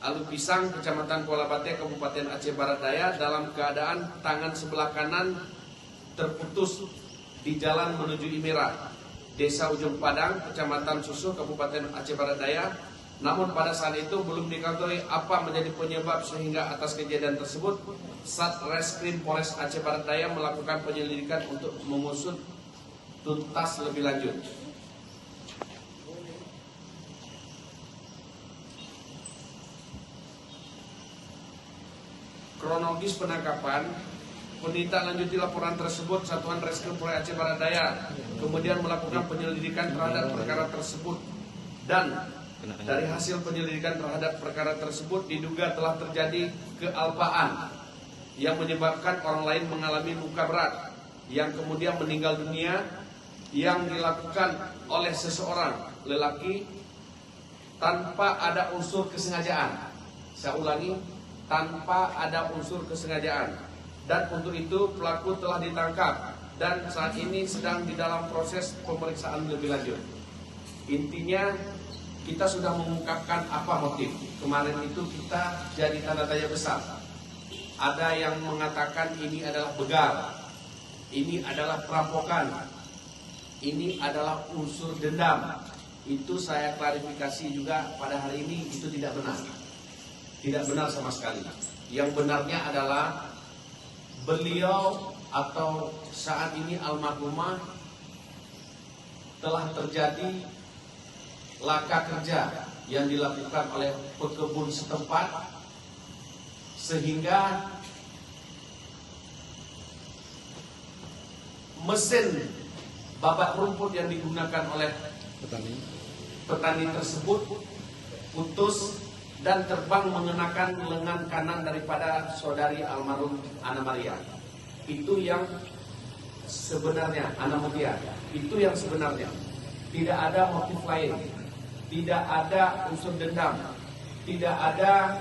Alupisang, Kecamatan Kuala Bate, Kabupaten Aceh Barat Daya, dalam keadaan tangan sebelah kanan terputus di jalan menuju Imera, Desa Ujung Padang, Kecamatan Susuh, Kabupaten Aceh Barat Daya. Namun pada saat itu belum diketahui apa menjadi penyebab sehingga atas kejadian tersebut Satreskrim Polres Aceh Barat Daya melakukan penyelidikan untuk mengusut tuntas lebih lanjut. Kronologis penangkapan, menindaklanjuti laporan tersebut, Satuan Reskrim Polres Aceh Barat Daya kemudian melakukan penyelidikan terhadap perkara tersebut, dan dari hasil penyelidikan terhadap perkara tersebut diduga telah terjadi kealpaan yang menyebabkan orang lain mengalami luka berat yang kemudian meninggal dunia, yang dilakukan oleh seseorang lelaki tanpa ada unsur kesengajaan. Saya ulangi, tanpa ada unsur kesengajaan. Dan untuk itu pelaku telah ditangkap dan saat ini sedang di dalam proses pemeriksaan lebih lanjut. Intinya kita sudah mengungkapkan apa motif. Kemarin itu kita jadi tanda tanya besar. Ada yang mengatakan ini adalah begal, ini adalah perampokan, ini adalah unsur dendam. Itu saya klarifikasi juga pada hari ini, itu tidak benar. Tidak benar sama sekali. Yang benarnya adalah beliau atau saat ini almarhumah telah terjadi laka kerja yang dilakukan oleh pekebun setempat, sehingga mesin babak rumput yang digunakan oleh petani tersebut putus dan terbang mengenakan lengan kanan daripada saudari almarhum Ana Maria. Itu yang sebenarnya, Ana Mutia. Itu yang sebenarnya. Tidak ada motif lain, tidak ada unsur dendam, tidak ada